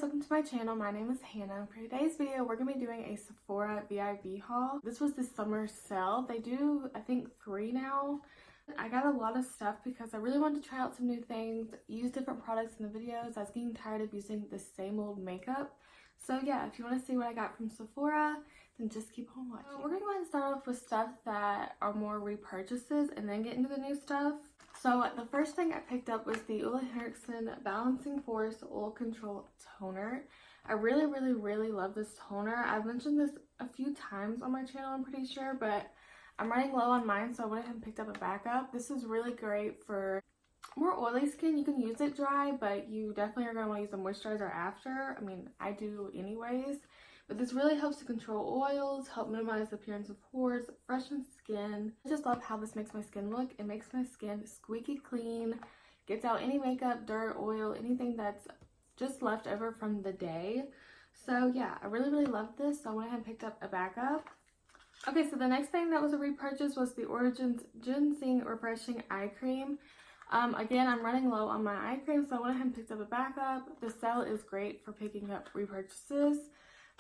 welcome to my channel. My name is Hannah. For today's video, we're going to be doing a Sephora VIB haul. This was the summer sale. They do, I think, 3 now. I got a lot of stuff because I really wanted to try out some new things, use different products in the videos. I was getting tired of using the same old makeup. So yeah, if you want to see what I got from Sephora, then just keep on watching. We're going to go ahead and start off with stuff that are more repurchases and then get into the new stuff. So the first thing I picked up was the Olehenriksen Balancing Force Oil Control Toner. I really love this toner. I've mentioned this a few times on my channel, I'm pretty sure, but I'm running low on mine, so I went ahead and picked up a backup. This is really great for more oily skin. You can use it dry, but you definitely are going to want to use the moisturizer after. I mean, I do anyways. But this really helps to control oils, help minimize the appearance of pores, freshen skin. I just love how this makes my skin look. It makes my skin squeaky clean, gets out any makeup, dirt, oil, anything that's just left over from the day. So yeah, I really love this. So I went ahead and picked up a backup. Okay, so the next thing that was a repurchase was the Origins Ginzing Refreshing Eye Cream. Again, I'm running low on my eye cream, so I went ahead and picked up a backup. The sale is great for picking up repurchases.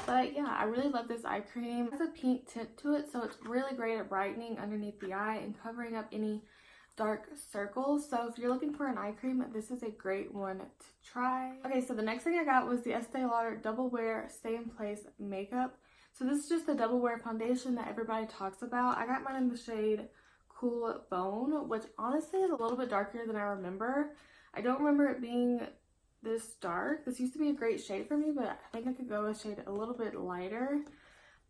But yeah, I really love this eye cream. It has a pink tint to it, so it's really great at brightening underneath the eye and covering up any dark circles. So if you're looking for an eye cream, this is a great one to try. Okay, so the next thing I got was the Estée Lauder Double Wear Stay in Place Makeup. So this is just the double wear foundation that everybody talks about. I got mine in the shade Cool Bone, which honestly is a little bit darker than I remember. I don't remember it being this dark. This used to be a great shade for me, but I think I could go a shade a little bit lighter.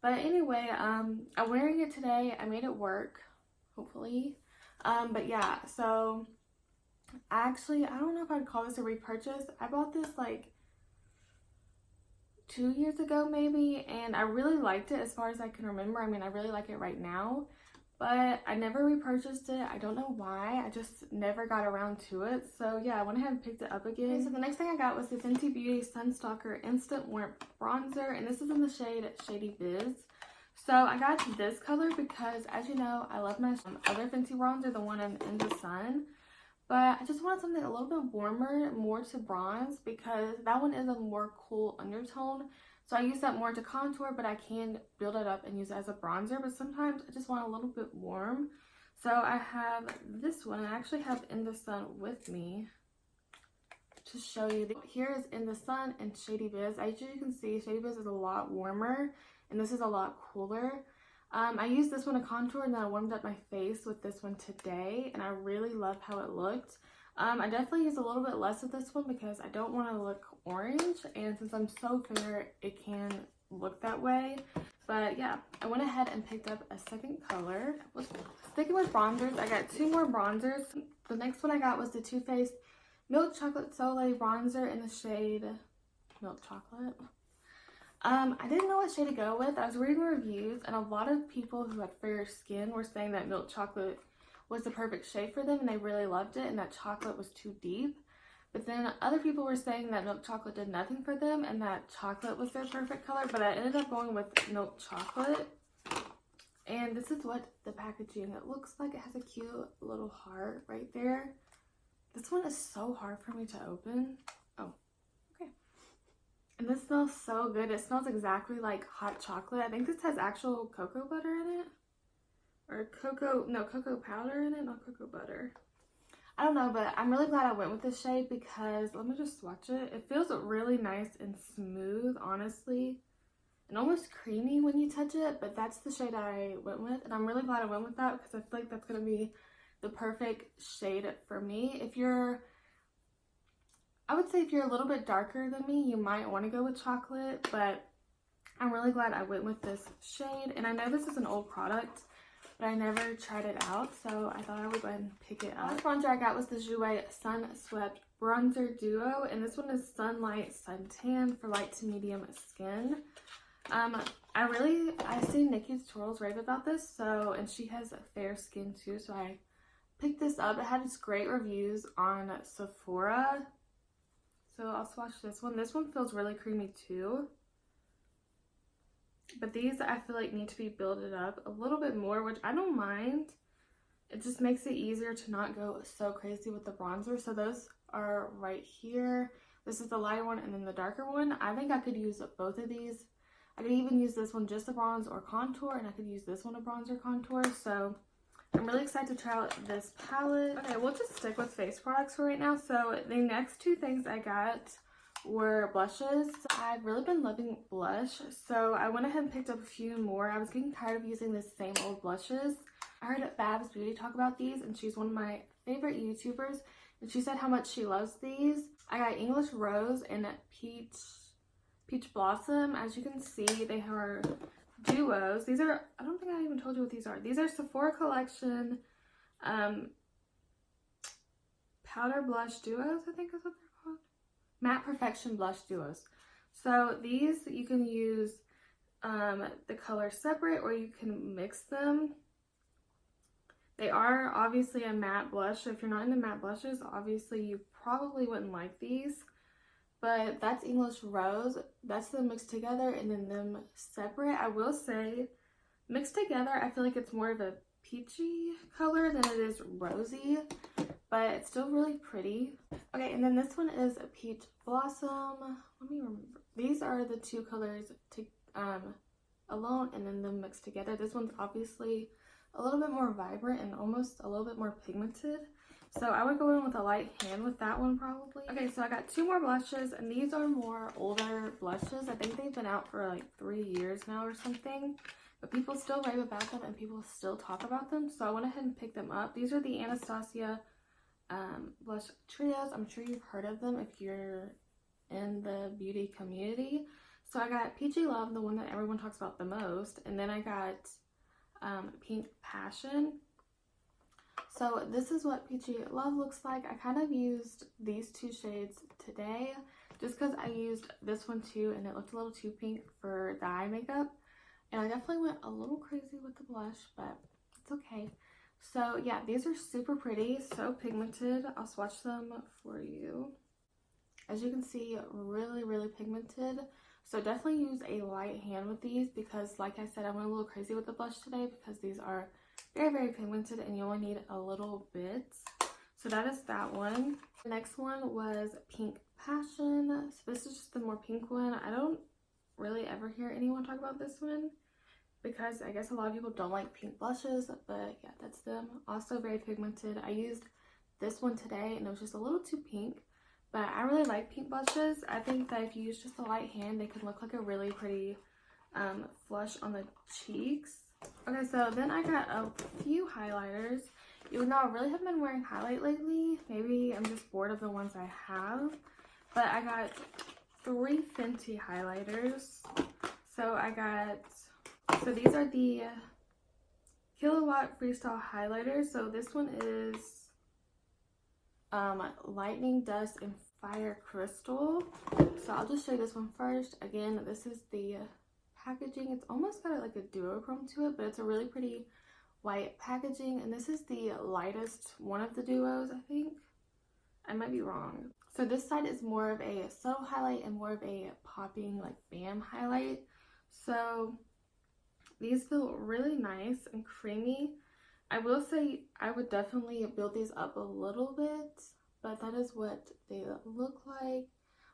But anyway, I'm wearing it today. I made it work, hopefully. But yeah, so actually, I don't know if I'd call this a repurchase. I bought this like 2 years ago maybe, and I really liked it as far as I can remember. I mean, I really like it right now, but I never repurchased it. I don't know why. I just never got around to it. So yeah, I went ahead and picked it up again. Okay, so the next thing I got was the Fenty Beauty Stalk'r Instant Warmth Bronzer, and this is in the shade Shady Biz. So I got this color because, as you know, I love my other Fenty bronzer, the one in the sun. But I just wanted something a little bit warmer, more to bronze, because that one is a more cool undertone. So I use that more to contour, but I can build it up and use it as a bronzer. But sometimes I just want a little bit warm. So I have this one. I actually have In the Sun with me to show you. Here is In the Sun and Shady Biz. As you can see, Shady Biz is a lot warmer, and this is a lot cooler. I used this one to contour, and then I warmed up my face with this one today, and I really love how it looked. I definitely use a little bit less of this one because I don't want to look orange, and since I'm so fair, it can look that way. But yeah, I went ahead and picked up a second color. Sticking with bronzers, I got 2 more bronzers. The next one I got was the Too Faced Milk Chocolate Soleil Bronzer in the shade Milk Chocolate. I didn't know what shade to go with. I was reading reviews, and a lot of people who had fair skin were saying that milk chocolate was the perfect shade for them, and they really loved it, and that chocolate was too deep. But then other people were saying that milk chocolate did nothing for them, and that chocolate was their perfect color. But I ended up going with milk chocolate. And this is what the packaging it looks like. It has a cute little heart right there. This one is so hard for me to open. Oh. And this smells so good. It smells exactly like hot chocolate. I think this has actual cocoa butter in it. Or cocoa powder in it, not cocoa butter. I don't know, but I'm really glad I went with this shade because, let me just swatch it. It feels really nice and smooth, honestly. And almost creamy when you touch it, but that's the shade I went with. And I'm really glad I went with that because I feel like that's going to be the perfect shade for me. I would say if you're a little bit darker than me, you might want to go with chocolate, but I'm really glad I went with this shade. And I know this is an old product, but I never tried it out, so I thought I would go ahead and pick it up. The bronzer I got was the Jouer Sun Swept Bronzer Duo, and this one is Sunlight Suntan for light to medium skin. I see Nikki's tutorials rave about this, and she has fair skin too, so I picked this up. It had its great reviews on Sephora. So I'll swatch this one. This one feels really creamy too. But these I feel like need to be builded up a little bit more, which I don't mind. It just makes it easier to not go so crazy with the bronzer. So those are right here. This is the lighter one and then the darker one. I think I could use both of these. I could even use this one just a bronze or contour, and I could use this one a bronze or contour. So I'm really excited to try out this palette. Okay, we'll just stick with face products for right now. So the next two things I got were blushes. I've really been loving blush, so I went ahead and picked up a few more. I was getting tired of using the same old blushes. I heard Babs Beauty talk about these, and she's one of my favorite YouTubers, and she said how much she loves these. I got English Rose and Peach Blossom. As you can see, they are duos. These are, I don't think I even told you what these are. These are Sephora collection powder blush duos, I think is what they're called. Matte Perfection blush duos. So these you can use the color separate, or you can mix them. They are obviously a matte blush, so if you're not into matte blushes, obviously you probably wouldn't like these. But that's English Rose. That's them mixed together, and then them separate. I will say, mixed together, I feel like it's more of a peachy color than it is rosy, but it's still really pretty. Okay, and then this one is a Peach Blossom. Let me remember. These are the two colors to alone, and then them mixed together. This one's obviously a little bit more vibrant and almost a little bit more pigmented. So I would go in with a light hand with that one probably. Okay, so I got two more blushes, and these are more older blushes. I think they've been out for like 3 years now or something. But people still rave about them and people still talk about them. So I went ahead and picked them up. These are the Anastasia blush trios. I'm sure you've heard of them if you're in the beauty community. So I got Peachy Love, the one that everyone talks about the most. And then I got Pink Passion. So this is what Peachy Love looks like. I kind of used these two shades today just because I used this one too, and it looked a little too pink for the eye makeup. And I definitely went a little crazy with the blush, but it's okay. So yeah, these are super pretty, so pigmented. I'll swatch them for you. As you can see, really, really pigmented. So definitely use a light hand with these because, like I said, I went a little crazy with the blush today because these are very, very pigmented and you only need a little bit. So that is that one. The next one was Pink Passion. So this is just the more pink one. I don't really ever hear anyone talk about this one because I guess a lot of people don't like pink blushes, but yeah, that's them. Also very pigmented. I used this one today and it was just a little too pink, but I really like pink blushes. I think that if you use just a light hand, they can look like a really pretty flush on the cheeks. Okay, so then I got a few highlighters. Even though I really haven't been wearing highlight lately, maybe I'm just bored of the ones I have, but I got 3 Fenty highlighters. So these are the Killawatt Freestyle highlighters. So this one is Lightning Dust and Fire Crystal. So I'll just show you this one first. Again, this is the packaging. It's almost got like a duochrome to it, but it's a really pretty white packaging, and this is the lightest one of the duos, I think. I might be wrong. So this side is more of a subtle highlight and more of a popping like bam highlight. So these feel really nice and creamy. I will say I would definitely build these up a little bit, but that is what they look like.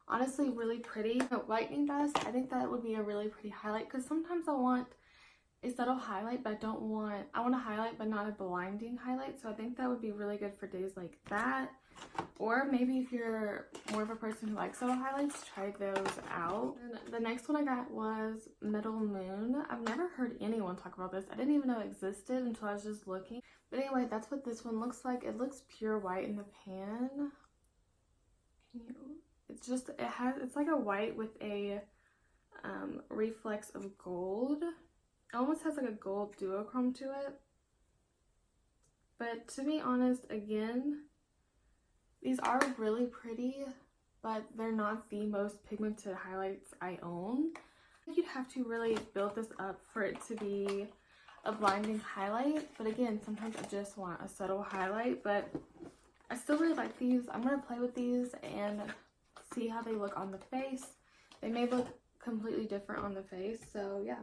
Honestly, really pretty. But Lightning Dust, I think that would be a really pretty highlight because sometimes I want a subtle highlight, but I want a highlight but not a blinding highlight. So I think that would be really good for days like that. Or maybe if you're more of a person who likes subtle highlights, try those out. And the next one I got was Middle Moon. I've never heard anyone talk about this. I didn't even know it existed until I was just looking. But anyway, that's what this one looks like. It looks pure white in the pan. It's like a white with a reflex of gold. It almost has like a gold duochrome to it. But to be honest, again, these are really pretty, but they're not the most pigmented highlights I own. I think you'd have to really build this up for it to be a blinding highlight. But again, sometimes I just want a subtle highlight, but I still really like these. I'm going to play with these and see how they look on the face. They may look completely different on the face, so yeah.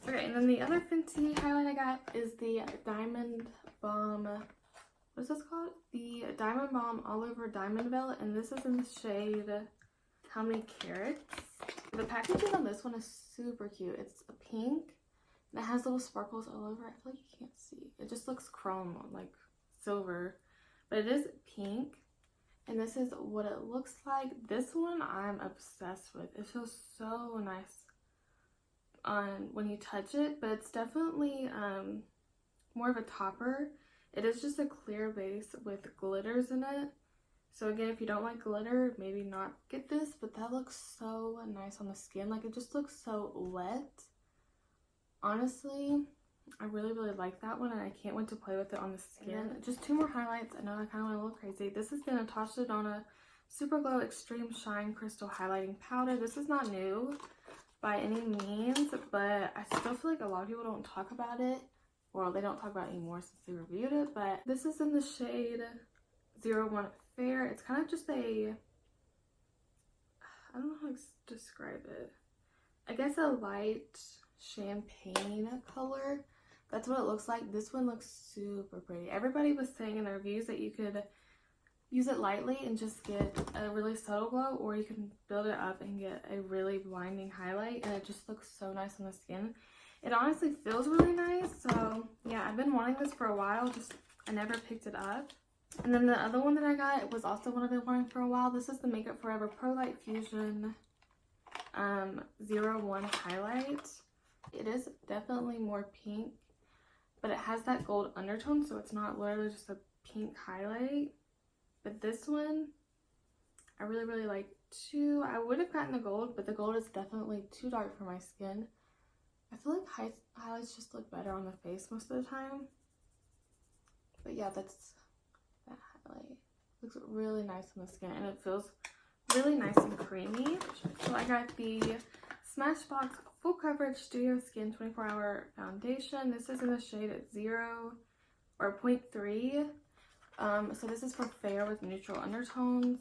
Okay, and then the other Fenty highlight I got is the Diamond Bomb what's this called? The Diamond Balm All Over Diamond Velvet, and this is in the shade How Many Carats? The packaging on this one is super cute. It's a pink, and it has little sparkles all over. I feel like you can't see. It just looks chrome, like silver, but it is pink. And this is what it looks like. This one I'm obsessed with. It feels so nice on when you touch it, but it's definitely more of a topper. It is just a clear base with glitters in it. So again, if you don't like glitter, maybe not get this, but that looks so nice on the skin. Like, it just looks so wet. Honestly, I really like that one, and I can't wait to play with it on the skin. Just 2 more highlights. I know I kind of went a little crazy. This is the Anastasia Super Glow Extreme Shine Crystal Highlighting Powder. This is not new by any means, but I still feel like a lot of people don't talk about it. Well, they don't talk about it anymore since they reviewed it, but this is in the shade 01 Fair. It's kind of just a, I don't know how to describe it. I guess a light champagne color. That's what it looks like. This one looks super pretty. Everybody was saying in the reviews that you could use it lightly and just get a really subtle glow, or you can build it up and get a really blinding highlight, and it just looks so nice on the skin. It honestly feels really nice. So yeah, I've been wanting this for a while, just I never picked it up. And then the other one that I got was also one I've been wanting for a while. This is the Makeup Forever Pro Light Fusion 01 highlight. It is definitely more pink, but it has that gold undertone, so it's not literally just a pink highlight. But this one I really like too. I would have gotten the gold, but the gold is definitely too dark for my skin. I feel like highlights just look better on the face most of the time. But yeah, that's that highlight. Looks really nice on the skin, and it feels really nice and creamy. So I got the Smashbox Full Coverage Studio Skin 24-Hour Foundation. This is in the shade 0 or 0.3. So this is for fair with neutral undertones.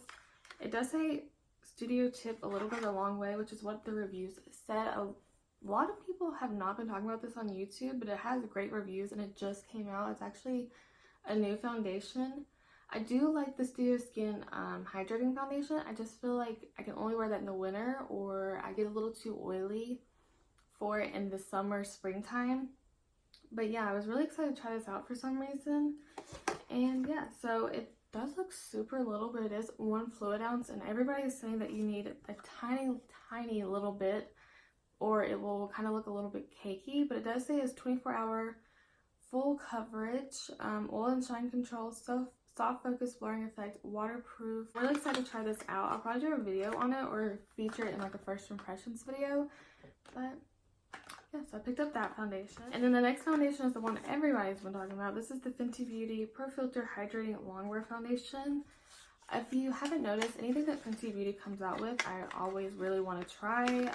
It does say Studio Tip a little bit a long way, which is what the reviews said. A lot of people have not been talking about this on YouTube, but it has great reviews, and it just came out. It's actually a new foundation. I do like the Studio Skin Hydrating Foundation. I just feel like I can only wear that in the winter, or I get a little too oily for it in the summer, springtime. But yeah, I was really excited to try this out for some reason. And yeah, so it does look super little, but it is 1 fluid ounce, and everybody is saying that you need a tiny little bit, or it will kind of look a little bit cakey. But it does say it's 24-hour full coverage, oil and shine control, soft focus blurring effect, waterproof. I'm really excited to try this out. I'll probably do a video on it or feature it in like a first impressions video. But yeah, so I picked up that foundation. And then the next foundation is the one everybody's been talking about. This is the Fenty Beauty Pro Filt'r Hydrating Longwear Foundation. If you haven't noticed, anything that Fenty Beauty comes out with, I always really want to try.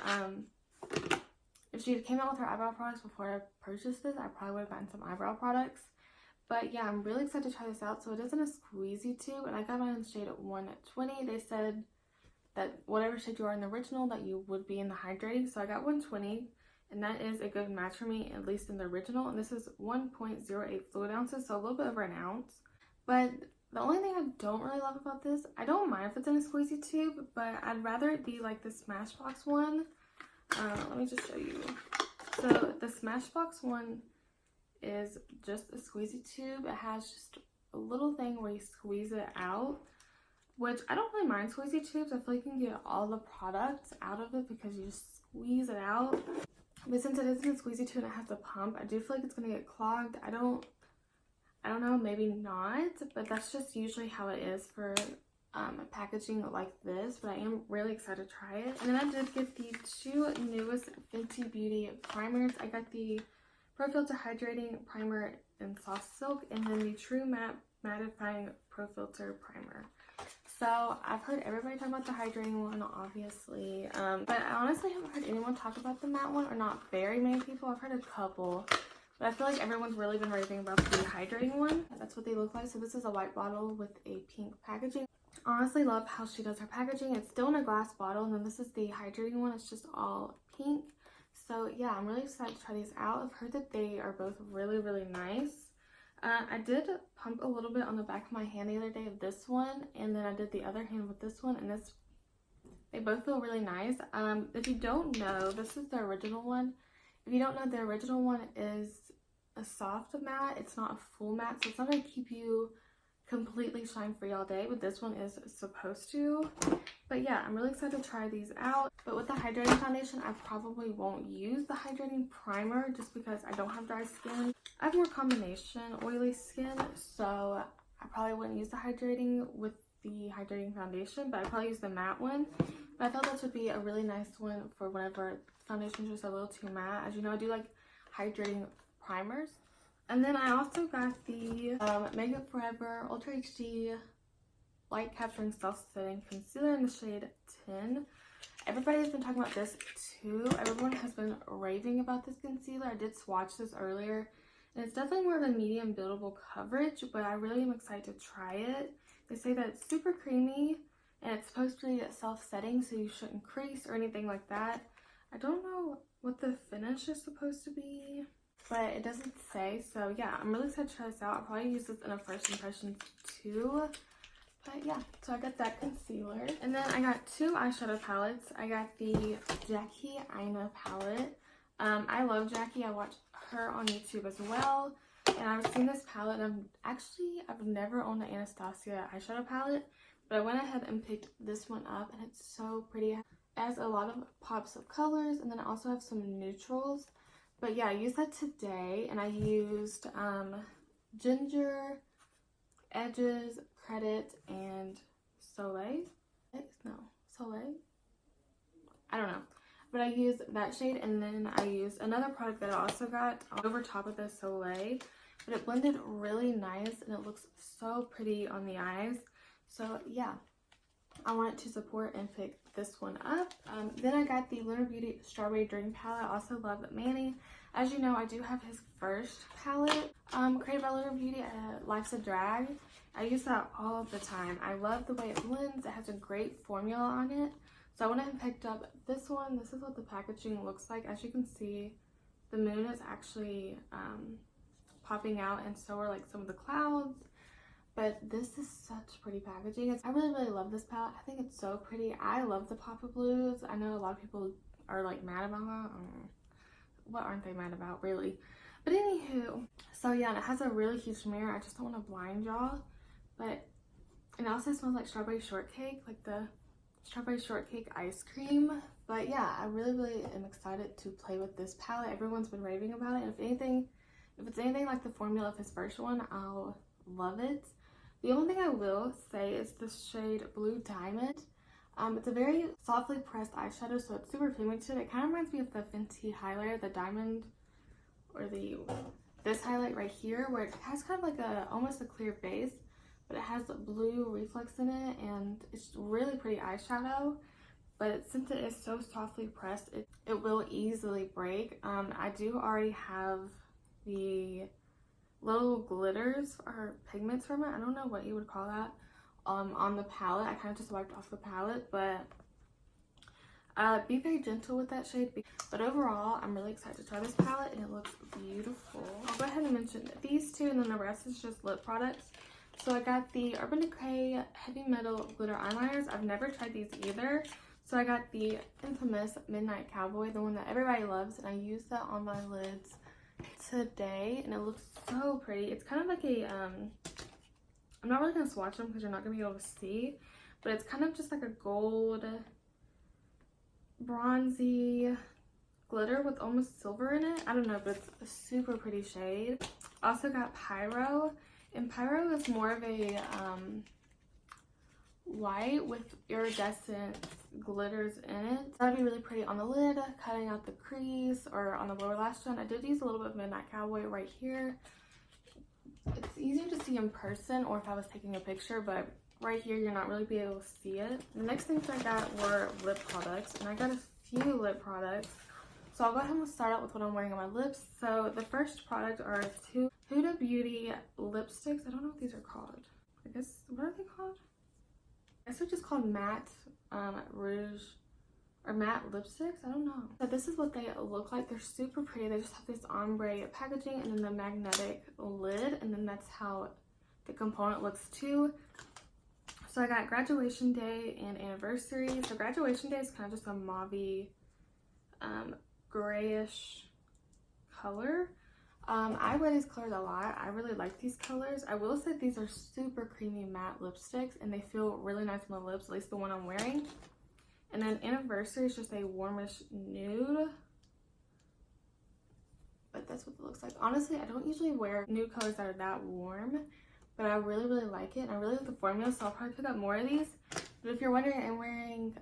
If she came out with her eyebrow products before I purchased this, I probably would have gotten some eyebrow products. But yeah, I'm really excited to try this out. So it is in a squeezy tube, and I got mine in shade 120. They said that whatever shade you are in the original, that you would be in the hydrating. So I got 120, and that is a good match for me, at least in the original. And this is 1.08 fluid ounces, so a little bit over an ounce. But the only thing I don't really love about this, I don't mind if it's in a squeezy tube, but I'd rather it be like the Smashbox one. Let me just show you. So the Smashbox one is just a squeezy tube. It has just a little thing where you squeeze it out, which I don't really mind squeezy tubes. I feel like you can get all the products out of it because you just squeeze it out. But since it isn't a squeezy tube and it has a pump, I do feel like it's gonna get clogged. I don't know, maybe not, but that's just usually how it is for packaging like this. But I am really excited to try it. And then I did get the 2 newest Fenty Beauty primers. I got the Pro Filt'r Hydrating Primer in Soft Silk, and then the True Matte Mattifying Pro Filt'r Primer. So I've heard everybody talk about the hydrating one, obviously, but I honestly haven't heard anyone talk about the matte one, or not very many people. I've heard a couple, but I feel like everyone's really been raving about the hydrating one. That's what they look like. So this is a white bottle with a pink packaging. Honestly love how she does her packaging. It's still in a glass bottle, and then this is the hydrating one. It's just all pink. So yeah, I'm really excited to try these out. I've heard that they are both really nice. I did pump a little bit on the back of my hand the other day of this one, and then I did the other hand with this one, and they both feel really nice. If you don't know, this is the original one. If you don't know, the original one is a soft matte. It's not a full matte, so it's not going to keep you completely shine free all day, but this one is supposed to. But yeah, I'm really excited to try these out. But with the hydrating foundation, I probably won't use the hydrating primer just because I don't have dry skin. I have more combination oily skin, so I probably wouldn't use the hydrating with the hydrating foundation, but I'd probably use the matte one. But I thought this would be a really nice one for whenever foundation is just a little too matte. As you know, I do like hydrating primers. And then I also got the Makeup Forever Ultra HD Light Capturing Self Setting Concealer in the shade 10. Everybody's been talking about this too. Everyone has been raving about this concealer. I did swatch this earlier, and it's definitely more of a medium buildable coverage, but I really am excited to try it. They say that it's super creamy, and it's supposed to be self-setting, so you shouldn't crease or anything like that. I don't know what the finish is supposed to be, but it doesn't say. So yeah, I'm really excited to try this out. I'll probably use this in a first impression too. But yeah, so I got that concealer. And then I got two eyeshadow palettes. I got the Jackie Aina palette. I love Jackie. I watch her on YouTube as well. And I've seen this palette, and I've never owned the Anastasia eyeshadow palette, but I went ahead and picked this one up, and it's so pretty. It has a lot of pops of colors, and then I also have some neutrals. But yeah, I used that today, and I used Ginger, Edges, Credit, and Soleil. No, Soleil? I don't know. But I used that shade, and then I used another product that I also got over top of the Soleil. But it blended really nice, and it looks so pretty on the eyes. So yeah, I wanted to support and pick this one up. Then I got the Lunar Beauty Strawberry Dream palette. I also love Manny. As you know, I do have his first palette, created by Lunar Beauty, Life's a Drag. I use that all the time. I love the way it blends. It has a great formula on it. So I went ahead and picked up this one. This is what the packaging looks like. As you can see, the moon is actually popping out, and so are like some of the clouds. But this is such pretty packaging. I really, really love this palette. I think it's so pretty. I love the pop of blues. I know a lot of people are like mad about that. What aren't they mad about, really? But anywho, so yeah, and it has a really huge mirror. I just don't want to blind y'all. But it also smells like strawberry shortcake, like the strawberry shortcake ice cream. But yeah, I really, really am excited to play with this palette. Everyone's been raving about it. And if it's anything like the formula of his first one, I'll love it. The only thing I will say is the shade Blue Diamond. It's a very softly pressed eyeshadow, so it's super pigmented. It kind of reminds me of the Fenty highlighter, the diamond, or this highlight right here, where it has kind of like almost a clear base, but it has blue reflex in it, and it's really pretty eyeshadow. But since it is so softly pressed, it will easily break. I do already have the little glitters or pigments from it. I don't know what you would call that. On the palette, I kind of just wiped off the palette, but be very gentle with that shade. But overall, I'm really excited to try this palette, and it looks beautiful. I'll go ahead and mention these two, and then the rest is just lip products. So I got the Urban Decay Heavy Metal Glitter Eyeliners. I've never tried these either. So I got the infamous Midnight Cowboy, the one that everybody loves, and I used that on my lids today, and it looks so pretty. It's kind of like a I'm not really gonna swatch them because you're not gonna be able to see, but it's kind of just like a gold bronzy glitter with almost silver in it. I don't know, but it's a super pretty shade. Also got Pyro, and Pyro is more of a white with iridescent glitters in it. That'd be really pretty on the lid, cutting out the crease, or on the lower lash line. I did use a little bit of Midnight Cowboy right here. It's easier to see in person, or if I was taking a picture, but right here you're not really be able to see it. The next things I got were lip products, and I got a few lip products. So I'll go ahead and start out with what I'm wearing on my lips. So the first product are two Huda Beauty lipsticks. I don't know what these are called. I guess, what are they called? I guess they're just called matte rouge, or matte lipsticks. I don't know. But this is what they look like. They're super pretty. They just have this ombre packaging and then the magnetic lid, and then that's how the component looks too. So I got graduation day and anniversary. So graduation day is kind of just a mauve grayish color. I wear these colors a lot. I really like these colors. I will say these are super creamy matte lipsticks and they feel really nice on the lips, at least the one I'm wearing. And then anniversary is just a warmish nude. But that's what it looks like. Honestly, I don't usually wear nude colors that are that warm, but I really, really like it. And I really like the formula, so I'll probably pick up more of these. But if you're wondering, I'm wearing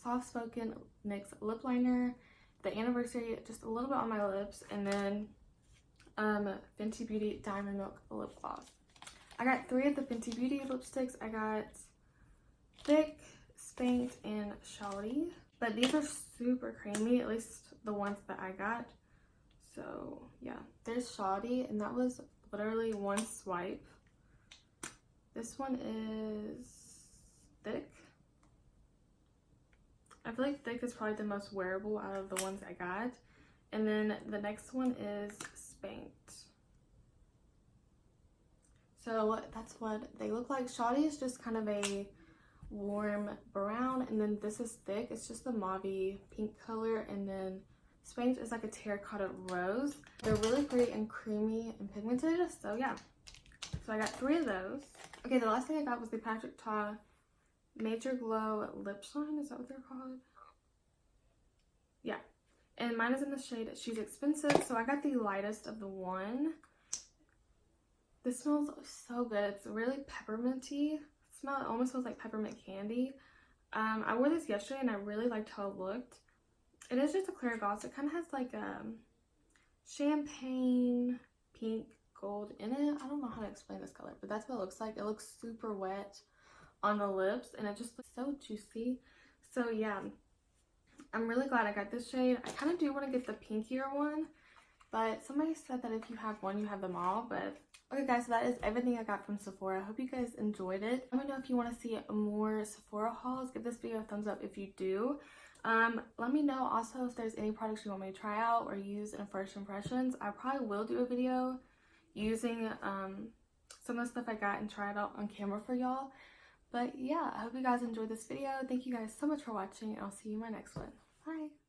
Soft Spoken NYX lip liner, the anniversary just a little bit on my lips, and then Fenty Beauty Diamond Milk lip gloss. I got 3 of the Fenty Beauty lipsticks. I got Thick, Spanked, and Shady. But these are super creamy, at least the ones that I got. So yeah, there's Shady, and that was literally one swipe. This one is Thick. I feel like Thick is probably the most wearable out of the ones I got. And then the next one is Spanked. So that's what they look like. Shady is just kind of a warm brown, and then this is Thick. It's just a mauve pink color, and then Spanked is like a terracotta rose. They're really pretty and creamy and pigmented, so yeah. So I got 3 of those. Okay, the last thing I got was the Patrick Ta Major Glow Lip Shine. Is that what they're called? Yeah. And mine is in the shade She's Expensive, so I got the lightest of the one. This smells so good. It's really pepperminty. It almost smells like peppermint candy. I wore this yesterday and I really liked how it looked. It is just a clear gloss. It kind of has like champagne pink gold in it. I don't know how to explain this color, but that's what it looks like. It looks super wet on the lips and it just looks so juicy. So yeah, I'm really glad I got this shade. I kind of do want to get the pinkier one, but somebody said that if you have one, you have them all. But okay guys, so that is everything I got from Sephora. I hope you guys enjoyed it. Let me know if you want to see more Sephora hauls. Give this video a thumbs up if you do. Let me know also if there's any products you want me to try out or use in first impressions. I probably will do a video using some of the stuff I got and try it out on camera for y'all. But yeah, I hope you guys enjoyed this video. Thank you guys so much for watching, and I'll see you in my next one. Bye!